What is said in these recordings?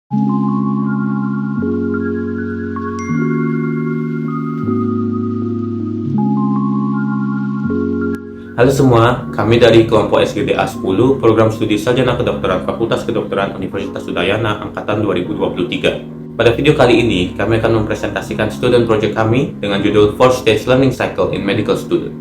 Halo semua, kami dari kelompok SGDA 10, Program Studi Sarjana Kedokteran Fakultas Kedokteran Universitas Udayana Angkatan 2023. Pada video kali ini, kami akan mempresentasikan student project kami dengan judul 4-Stage Learning Cycle in Medical Student.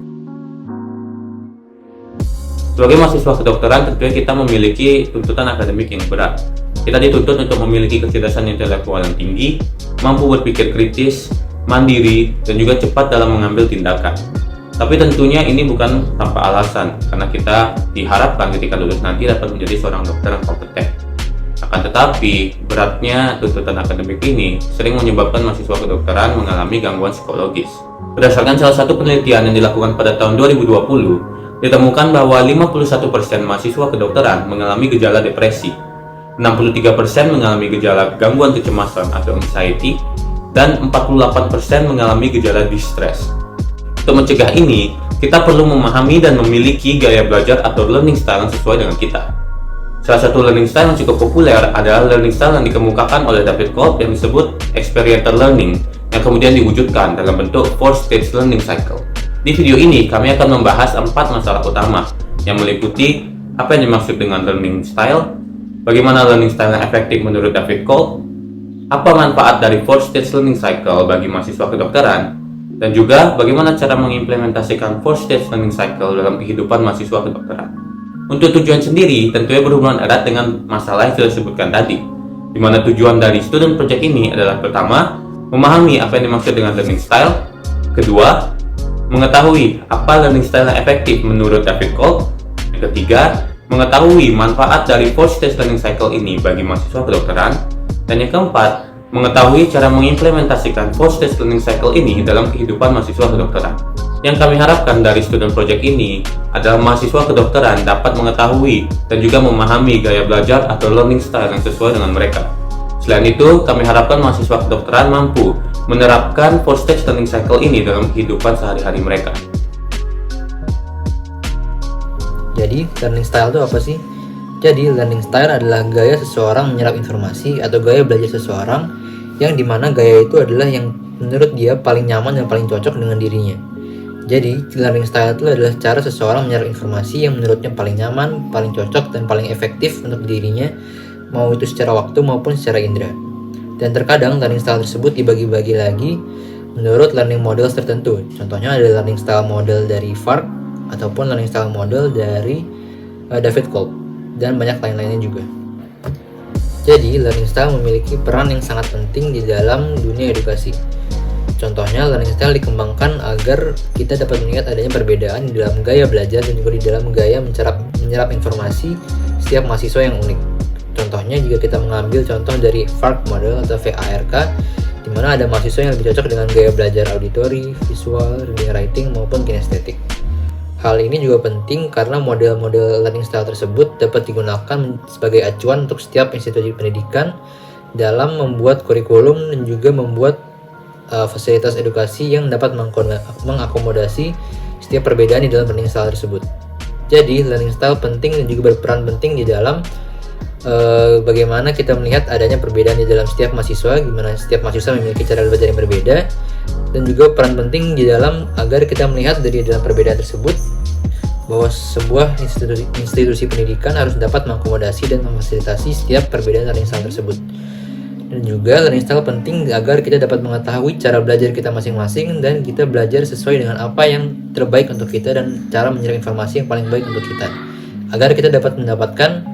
Sebagai mahasiswa kedokteran, tentunya kita memiliki tuntutan akademik yang berat. Kita dituntut untuk memiliki kecerdasan intelektual yang tinggi, mampu berpikir kritis, mandiri, dan juga cepat dalam mengambil tindakan. Tapi tentunya ini bukan tanpa alasan, karena kita diharapkan ketika lulus nanti dapat menjadi seorang dokter yang kompeten. Akan tetapi, beratnya tuntutan akademik ini sering menyebabkan mahasiswa kedokteran mengalami gangguan psikologis. Berdasarkan salah satu penelitian yang dilakukan pada tahun 2020, ditemukan bahwa 51% mahasiswa kedokteran mengalami gejala depresi, 63% mengalami gejala gangguan kecemasan atau anxiety, dan 48% mengalami gejala distress. Untuk mencegah ini, kita perlu memahami dan memiliki gaya belajar atau learning style yang sesuai dengan kita. Salah satu learning style yang cukup populer adalah learning style yang dikemukakan oleh David Kolb yang disebut experiential learning, yang kemudian diwujudkan dalam bentuk 4-stage learning cycle. Di video ini, kami akan membahas 4 masalah utama yang meliputi apa yang dimaksud dengan learning style, bagaimana learning style yang efektif menurut David Kolb, apa manfaat dari 4-stage learning cycle bagi mahasiswa kedokteran, dan juga bagaimana cara mengimplementasikan 4-stage learning cycle dalam kehidupan mahasiswa kedokteran. Untuk tujuan sendiri tentunya berhubungan erat dengan masalah yang sudah disebutkan tadi, di mana tujuan dari student project ini adalah pertama, memahami apa yang dimaksud dengan learning style, kedua, mengetahui apa learning style yang efektif menurut David Kolb, yang ketiga, mengetahui manfaat dari 4-stage learning cycle ini bagi mahasiswa kedokteran, dan yang keempat, mengetahui cara mengimplementasikan 4-stage learning cycle ini dalam kehidupan mahasiswa kedokteran. Yang kami harapkan dari student project ini adalah mahasiswa kedokteran dapat mengetahui dan juga memahami gaya belajar atau learning style yang sesuai dengan mereka. Selain itu, kami harapkan mahasiswa kedokteran mampu menerapkan 4-stage learning cycle ini dalam kehidupan sehari-hari mereka. Jadi, learning style itu apa sih? Jadi, learning style adalah gaya seseorang menyerap informasi atau gaya belajar seseorang yang dimana gaya itu adalah yang menurut dia paling nyaman dan paling cocok dengan dirinya. Jadi, learning style itu adalah cara seseorang menyerap informasi yang menurutnya paling nyaman, paling cocok, dan paling efektif untuk dirinya, mau itu secara waktu maupun secara indera. Dan terkadang learning style tersebut dibagi-bagi lagi menurut learning models tertentu. Contohnya ada learning style model dari Fark ataupun learning style model dari David Kolb, dan banyak lain-lainnya juga. Jadi, learning style memiliki peran yang sangat penting di dalam dunia edukasi. Contohnya, learning style dikembangkan agar kita dapat melihat adanya perbedaan di dalam gaya belajar dan juga di dalam gaya menyerap informasi setiap mahasiswa yang unik. Contohnya, jika kita mengambil contoh dari Fark model atau VARK, di mana ada mahasiswa yang lebih cocok dengan gaya belajar auditori, visual, reading writing, maupun kinestetik. Hal ini juga penting karena model-model learning style tersebut dapat digunakan sebagai acuan untuk setiap institusi pendidikan dalam membuat kurikulum dan juga membuat fasilitas edukasi yang dapat mengakomodasi setiap perbedaan di dalam learning style tersebut. Jadi, learning style penting dan juga berperan penting di dalam bagaimana kita melihat adanya perbedaan di dalam setiap mahasiswa, gimana setiap mahasiswa memiliki cara belajar yang berbeda, dan juga peran penting di dalam agar kita melihat dari dalam perbedaan tersebut bahwa sebuah institusi pendidikan harus dapat mengakomodasi dan memfasilitasi setiap perbedaan learning style tersebut. Dan juga learning style penting agar kita dapat mengetahui cara belajar kita masing-masing dan kita belajar sesuai dengan apa yang terbaik untuk kita dan cara menyerap informasi yang paling baik untuk kita, agar kita dapat mendapatkan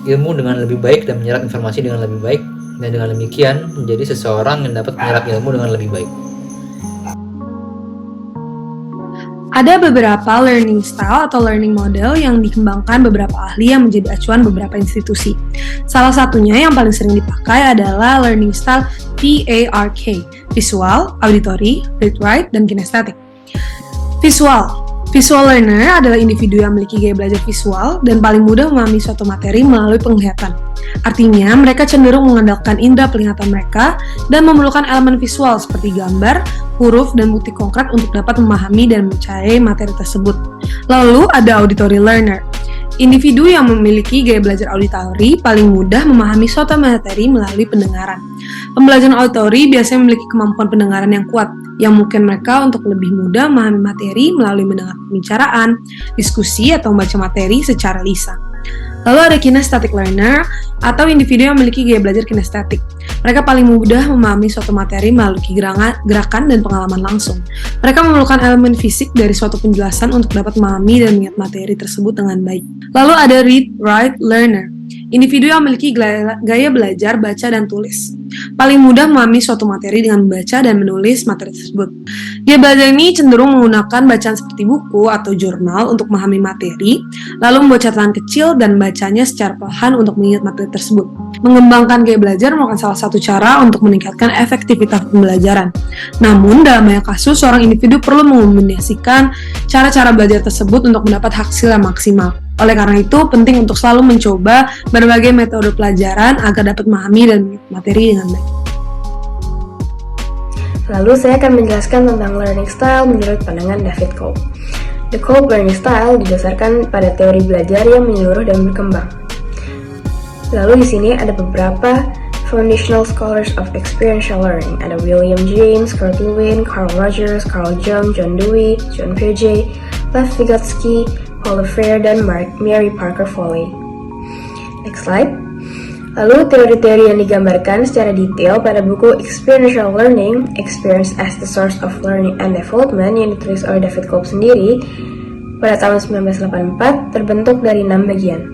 ilmu dengan lebih baik dan menyerap informasi dengan lebih baik, dan dengan demikian menjadi seseorang yang dapat menyerap ilmu dengan lebih baik. Ada beberapa learning style atau learning model yang dikembangkan beberapa ahli yang menjadi acuan beberapa institusi. Salah satunya yang paling sering dipakai adalah learning style VARK, visual, auditory, read write, dan kinestetik. Visual learner adalah individu yang memiliki gaya belajar visual dan paling mudah memahami suatu materi melalui penglihatan. Artinya, mereka cenderung mengandalkan indera penglihatan mereka dan memerlukan elemen visual seperti gambar, huruf, dan bukti konkret untuk dapat memahami dan mempercayai materi tersebut. Lalu, ada auditory learner. Individu yang memiliki gaya belajar auditori paling mudah memahami suatu materi melalui pendengaran. Pembelajaran auditori biasanya memiliki kemampuan pendengaran yang kuat, yang mungkin mereka untuk lebih mudah memahami materi melalui mendengar pembicaraan, diskusi, atau membaca materi secara lisan. Lalu ada kinesthetic learner atau individu yang memiliki gaya belajar kinestetik. Mereka paling mudah memahami suatu materi melalui gerakan dan pengalaman langsung. Mereka memerlukan elemen fisik dari suatu penjelasan untuk dapat memahami dan mengingat materi tersebut dengan baik. Lalu ada read-write learner, individu yang memiliki gaya belajar baca dan tulis. Paling mudah memahami suatu materi dengan membaca dan menulis materi tersebut. Gaya belajar ini cenderung menggunakan bacaan seperti buku atau jurnal untuk memahami materi, lalu membuat catatan kecil dan bacanya secara perlahan untuk mengingat materi tersebut. Mengembangkan gaya belajar merupakan salah satu cara untuk meningkatkan efektivitas pembelajaran. Namun, dalam banyak kasus, seorang individu perlu mengombinasikan cara-cara belajar tersebut untuk mendapat hasil yang maksimal. Oleh karena itu, penting untuk selalu mencoba berbagai metode pelajaran agar dapat memahami dan mengingat materi dengan baik. Lalu saya akan menjelaskan tentang learning style menurut pandangan David Kolb. The Kolb learning style didasarkan pada teori belajar yang menyeluruh dan berkembang. Lalu di sini ada beberapa foundational scholars of experiential learning. Ada William James, Kurt Lewin, Carl Rogers, Carl Jung, John Dewey, John Piaget, Lev Vygotsky, Paulo Freire, dan Mary Parker Foley. Next slide. Lalu teori-teori yang digambarkan secara detail pada buku Experiential Learning, Experience as the Source of Learning and Development yang ditulis oleh David Kolb sendiri pada tahun 1984 terbentuk dari 6 bagian.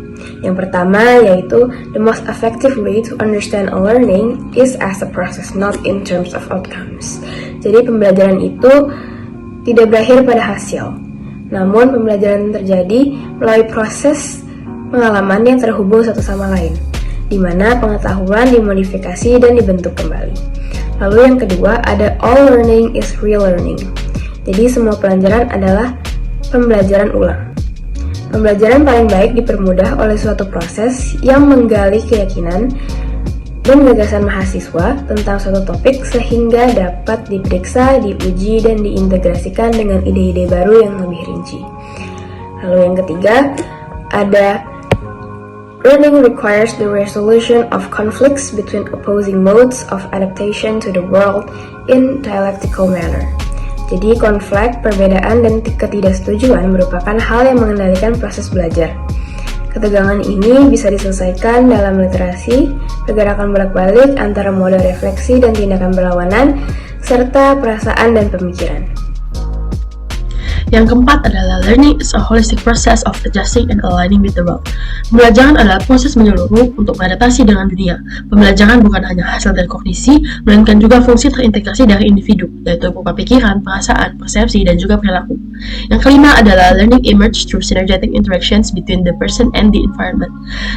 Yang pertama yaitu the most effective way to understand a learning is as a process, not in terms of outcomes. Jadi pembelajaran itu tidak berakhir pada hasil, namun pembelajaran terjadi melalui proses pengalaman yang terhubung satu sama lain, di mana pengetahuan dimodifikasi dan dibentuk kembali. Lalu yang kedua ada all learning is relearning. Jadi semua pelajaran adalah pembelajaran ulang. Pembelajaran paling baik dipermudah oleh suatu proses yang menggali keyakinan dan gagasan mahasiswa tentang suatu topik sehingga dapat diperiksa, diuji, dan diintegrasikan dengan ide-ide baru yang lebih rinci. Lalu yang ketiga ada learning requires the resolution of conflicts between opposing modes of adaptation to the world in dialectical manner. Jadi konflik, perbedaan, dan ketidaksetujuan merupakan hal yang mengendalikan proses belajar. Ketegangan ini bisa diselesaikan dalam literasi, pergerakan bolak-balik antara mode refleksi dan tindakan berlawanan, serta perasaan dan pemikiran. Yang keempat adalah learning is a holistic process of adjusting and aligning with the world. Pembelajaran adalah proses menyeluruh untuk beradaptasi dengan dunia. Pembelajaran bukan hanya hasil dari kognisi, melainkan juga fungsi terintegrasi dari individu, yaitu berupa pikiran, perasaan, persepsi, dan juga perilaku. Yang kelima adalah learning emerge through synergetic interactions between the person and the environment.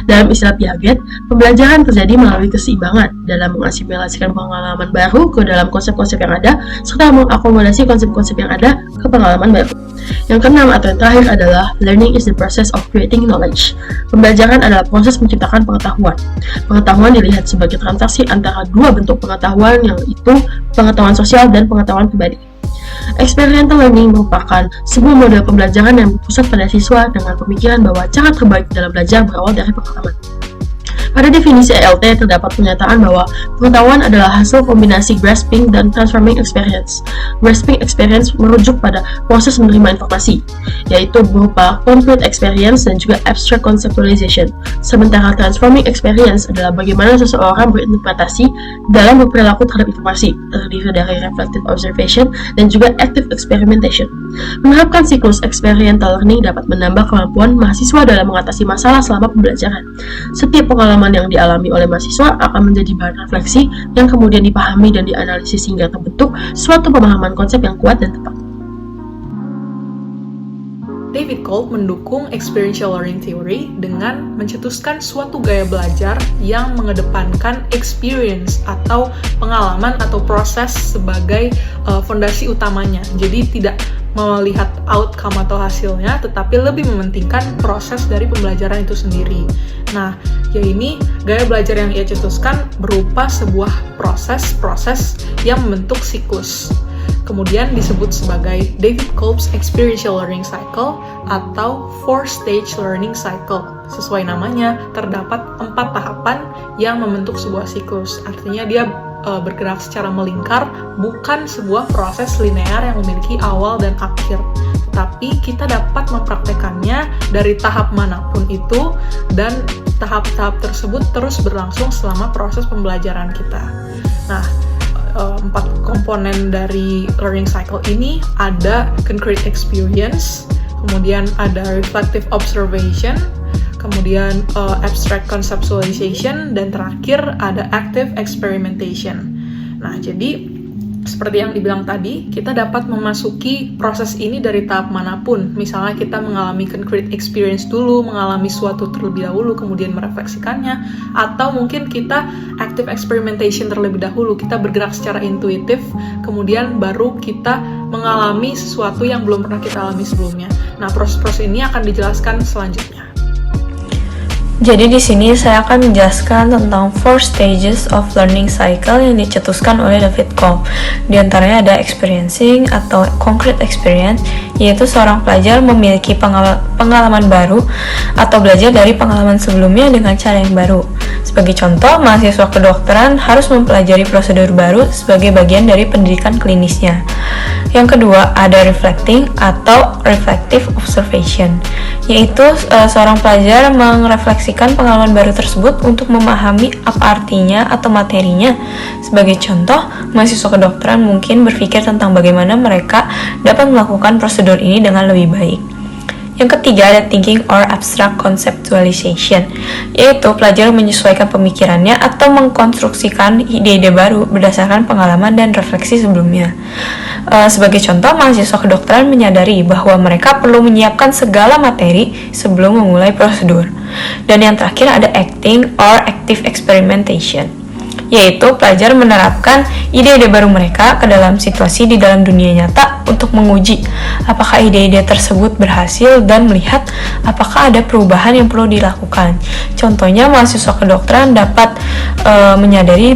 Dalam istilah Piaget, pembelajaran terjadi melalui keseimbangan dalam mengasimilasikan pengalaman baru ke dalam konsep-konsep yang ada, serta mengakomodasi konsep-konsep yang ada ke pengalaman baru. Yang keenam atau yang terakhir adalah learning is the process of creating knowledge. Pembelajaran adalah proses menciptakan pengetahuan. Pengetahuan dilihat sebagai transaksi antara dua bentuk pengetahuan, yaitu pengetahuan sosial dan pengetahuan pribadi. Experiential learning merupakan sebuah model pembelajaran yang berpusat pada siswa dengan pemikiran bahwa cara terbaik dalam belajar berawal dari pengalaman. Pada definisi ELT terdapat pernyataan bahwa pengetahuan adalah hasil kombinasi grasping dan transforming experience. Grasping experience merujuk pada proses menerima informasi, yaitu berupa concrete experience dan juga abstract conceptualization. Sementara transforming experience adalah bagaimana seseorang berinterpretasi dalam berperilaku terhadap informasi, terdiri dari reflective observation dan juga active experimentation. Menerapkan siklus experiential learning dapat menambah kemampuan mahasiswa dalam mengatasi masalah selama pembelajaran. Setiap pengalaman yang dialami oleh mahasiswa akan menjadi bahan refleksi yang kemudian dipahami dan dianalisis hingga terbentuk suatu pemahaman konsep yang kuat dan tepat. David Kolb mendukung experiential learning theory dengan mencetuskan suatu gaya belajar yang mengedepankan experience atau pengalaman atau proses sebagai fondasi utamanya. Jadi tidak melihat outcome atau hasilnya, tetapi lebih mementingkan proses dari pembelajaran itu sendiri. Nah, ya ini gaya belajar yang ia cetuskan berupa sebuah proses yang membentuk siklus. kemudian disebut sebagai David Kolb's Experiential Learning Cycle atau 4-stage learning cycle. Sesuai namanya, terdapat 4 tahapan yang membentuk sebuah siklus. Artinya dia bergerak secara melingkar, bukan sebuah proses linear yang memiliki awal dan akhir. Tapi kita dapat mempraktekannya dari tahap manapun itu, dan tahap-tahap tersebut terus berlangsung selama proses pembelajaran kita. Nah, 4 komponen dari learning cycle ini ada concrete experience, kemudian ada reflective observation, kemudian abstract conceptualization, dan terakhir ada active experimentation. Nah, jadi seperti yang dibilang tadi, kita dapat memasuki proses ini dari tahap manapun. Misalnya kita mengalami concrete experience dulu, mengalami suatu terlebih dahulu, kemudian merefleksikannya, atau mungkin kita active experimentation terlebih dahulu, kita bergerak secara intuitif, kemudian baru kita mengalami sesuatu yang belum pernah kita alami sebelumnya. Nah, proses-proses ini akan dijelaskan selanjutnya. Jadi di sini saya akan menjelaskan tentang 4 stages of learning cycle yang dicetuskan oleh David Kolb. Di antaranya ada experiencing atau concrete experience, yaitu seorang pelajar memiliki pengalaman baru atau belajar dari pengalaman sebelumnya dengan cara yang baru. Sebagai contoh, mahasiswa kedokteran harus mempelajari prosedur baru sebagai bagian dari pendidikan klinisnya. Yang kedua, ada reflecting atau reflective observation, yaitu seorang pelajar merefleksikan pengalaman baru tersebut untuk memahami apa artinya atau materinya. Sebagai contoh, mahasiswa kedokteran mungkin berpikir tentang bagaimana mereka dapat melakukan prosedur ini dengan lebih baik. Yang ketiga ada thinking or abstract conceptualization, yaitu pelajar menyesuaikan pemikirannya atau mengkonstruksikan ide-ide baru berdasarkan pengalaman dan refleksi sebelumnya. Sebagai contoh, mahasiswa kedokteran menyadari bahwa mereka perlu menyiapkan segala materi sebelum memulai prosedur. Dan yang terakhir ada acting or active experimentation, yaitu pelajar menerapkan ide-ide baru mereka ke dalam situasi di dalam dunia nyata untuk menguji apakah ide-ide tersebut berhasil dan melihat apakah ada perubahan yang perlu dilakukan. Contohnya, mahasiswa kedokteran dapat menyadari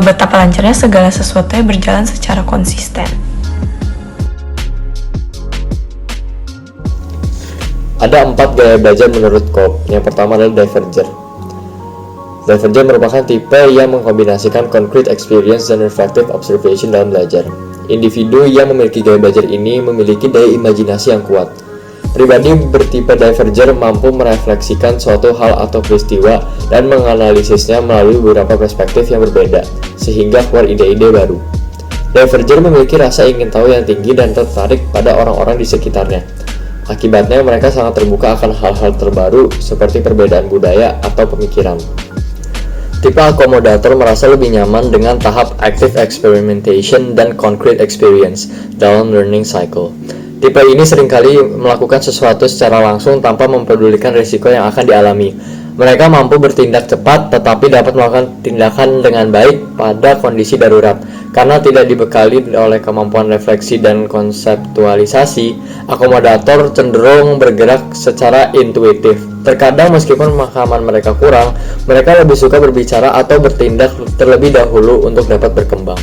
betapa lancarnya segala sesuatu yang berjalan secara konsisten. Ada 4 gaya belajar menurut Kolb. Yang pertama adalah Diverger. Diverger merupakan tipe yang mengkombinasikan concrete experience dan reflective observation dalam belajar. Individu yang memiliki gaya belajar ini memiliki daya imajinasi yang kuat. Pribadi bertipe Diverger mampu merefleksikan suatu hal atau peristiwa dan menganalisisnya melalui beberapa perspektif yang berbeda, sehingga keluar ide-ide baru. Diverger memiliki rasa ingin tahu yang tinggi dan tertarik pada orang-orang di sekitarnya. Akibatnya mereka sangat terbuka akan hal-hal terbaru seperti perbedaan budaya atau pemikiran. Tipe akomodator merasa lebih nyaman dengan tahap active experimentation dan concrete experience dalam learning cycle. Tipe ini seringkali melakukan sesuatu secara langsung tanpa mempedulikan risiko yang akan dialami. Mereka mampu bertindak cepat tetapi dapat melakukan tindakan dengan baik pada kondisi darurat. Karena tidak dibekali oleh kemampuan refleksi dan konseptualisasi, akomodator cenderung bergerak secara intuitif. Terkadang meskipun pemahaman mereka kurang, mereka lebih suka berbicara atau bertindak terlebih dahulu untuk dapat berkembang.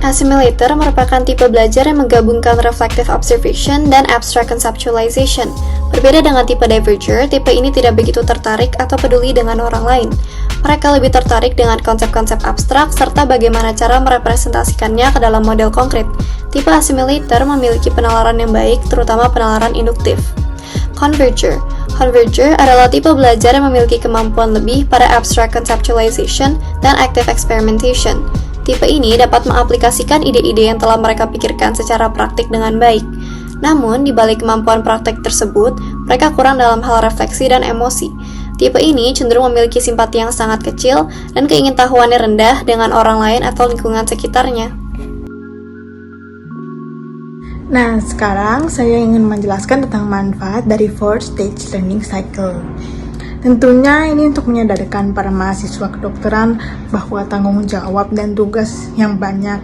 Assimilator merupakan tipe belajar yang menggabungkan reflective observation dan abstract conceptualization. Berbeda dengan tipe Diverger, tipe ini tidak begitu tertarik atau peduli dengan orang lain. Mereka lebih tertarik dengan konsep-konsep abstrak serta bagaimana cara merepresentasikannya ke dalam model konkret. Tipe Assimilator memiliki penalaran yang baik, terutama penalaran induktif. Converger adalah tipe belajar yang memiliki kemampuan lebih pada abstract conceptualization dan active experimentation. Tipe ini dapat mengaplikasikan ide-ide yang telah mereka pikirkan secara praktik dengan baik. Namun, di balik kemampuan praktik tersebut, mereka kurang dalam hal refleksi dan emosi. Tipe ini cenderung memiliki simpati yang sangat kecil dan keingintahuannya rendah dengan orang lain atau lingkungan sekitarnya. Nah, sekarang saya ingin menjelaskan tentang manfaat dari 4-stage learning cycle. Tentunya ini untuk menyadarkan para mahasiswa kedokteran bahwa tanggung jawab dan tugas yang banyak.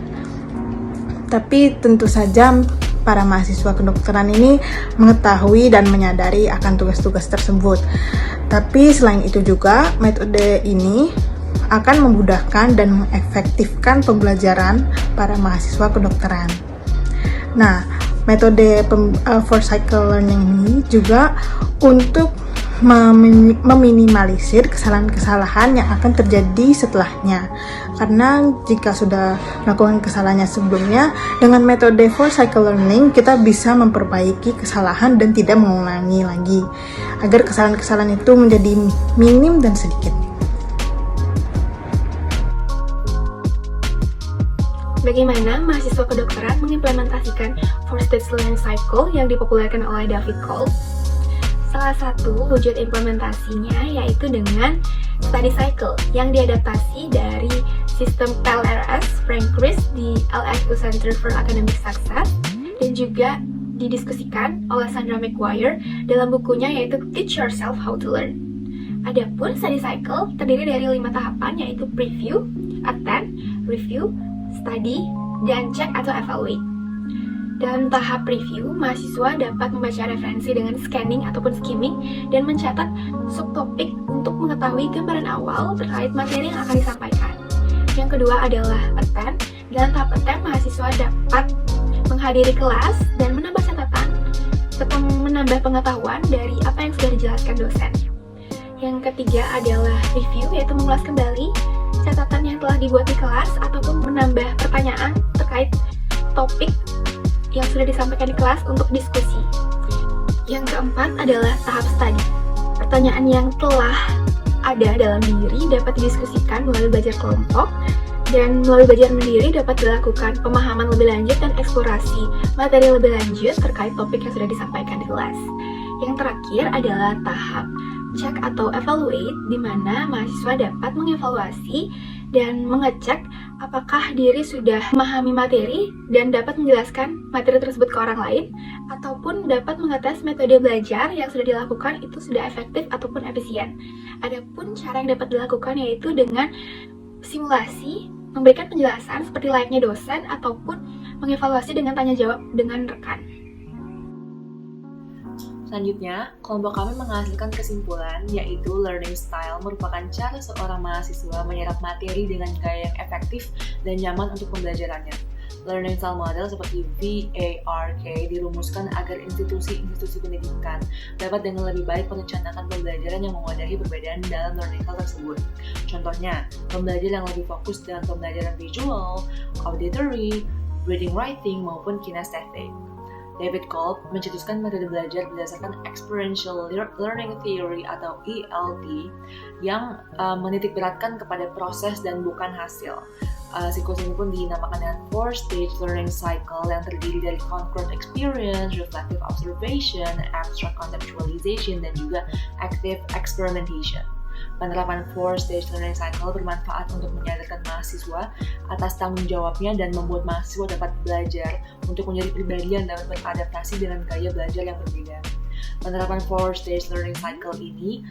Tapi tentu saja para mahasiswa kedokteran ini mengetahui dan menyadari akan tugas-tugas tersebut. Tapi selain itu juga metode ini akan memudahkan dan mengefektifkan pembelajaran para mahasiswa kedokteran. Nah, metode forced cycle learning ini juga untuk meminimalisir kesalahan-kesalahan yang akan terjadi setelahnya. Karena jika sudah melakukan kesalahannya sebelumnya, dengan metode forced cycle learning kita bisa memperbaiki kesalahan dan tidak mengulangi lagi, agar kesalahan-kesalahan itu menjadi minim dan sedikit. Bagaimana mahasiswa kedokteran mengimplementasikan forced stage learning cycle yang dipopulerkan oleh David Kolb? Salah satu wujud implementasinya yaitu dengan study cycle yang diadaptasi dari sistem PLRS Frank Chris di LSU Center for Academic Success dan juga didiskusikan oleh Sandra McGuire dalam bukunya yaitu Teach Yourself How to Learn. Adapun study cycle terdiri dari 5 tahapan yaitu preview, attend, review, study, dan check atau evaluate. Dalam tahap preview, mahasiswa dapat membaca referensi dengan scanning ataupun skimming dan mencatat subtopik untuk mengetahui gambaran awal terkait materi yang akan disampaikan. Yang kedua adalah attend. Dalam tahap attend, mahasiswa dapat menghadiri kelas dan menambah catatan serta menambah pengetahuan dari apa yang sudah dijelaskan dosen. Yang ketiga adalah review, yaitu mengulas kembali catatan yang telah dibuat di kelas ataupun menambah pertanyaan terkait topik yang sudah disampaikan di kelas untuk diskusi. Yang keempat adalah tahap study. Pertanyaan yang telah ada dalam diri dapat didiskusikan melalui belajar kelompok, dan melalui belajar mandiri dapat dilakukan pemahaman lebih lanjut dan eksplorasi materi lebih lanjut terkait topik yang sudah disampaikan di kelas. Yang terakhir adalah tahap check atau evaluate, di mana mahasiswa dapat mengevaluasi dan mengecek apakah diri sudah memahami materi dan dapat menjelaskan materi tersebut ke orang lain, ataupun dapat mengetes metode belajar yang sudah dilakukan itu sudah efektif ataupun efisien. Adapun cara yang dapat dilakukan yaitu dengan simulasi, memberikan penjelasan seperti layaknya dosen, ataupun mengevaluasi dengan tanya jawab dengan rekan. Selanjutnya, kelompok kami menghasilkan kesimpulan yaitu learning style merupakan cara seorang mahasiswa menyerap materi dengan gaya yang efektif dan nyaman untuk pembelajarannya. Learning style model seperti VARK dirumuskan agar institusi-institusi pendidikan dapat dengan lebih baik merencanakan pembelajaran yang mewadahi perbedaan dalam learning style tersebut. Contohnya, pembelajaran yang lebih fokus dengan pembelajaran visual, auditory, reading writing, maupun kinesthetic. David Kolb mencetuskan metode belajar berdasarkan Experiential Learning Theory atau ELT yang menitikberatkan kepada proses dan bukan hasil. Siklus ini pun dinamakan dengan 4-stage learning cycle yang terdiri dari concrete experience, reflective observation, abstract conceptualization, dan juga active experimentation. Penerapan 4-stage learning cycle bermanfaat untuk menyadarkan mahasiswa atas tanggung jawabnya dan membuat mahasiswa dapat belajar untuk menjadi pribadi yang dapat beradaptasi dengan gaya belajar yang berbeda. Penerapan 4-stage learning cycle ini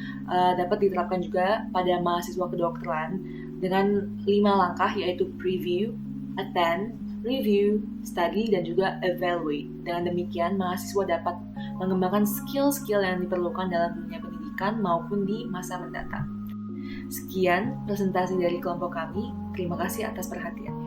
dapat diterapkan juga pada mahasiswa kedokteran dengan 5 langkah yaitu preview, attend, review, study, dan juga evaluate. Dengan demikian, mahasiswa dapat mengembangkan skill-skill yang diperlukan dalam dunia pendidikan maupun di masa mendatang. Sekian presentasi dari kelompok kami. Terima kasih atas perhatiannya.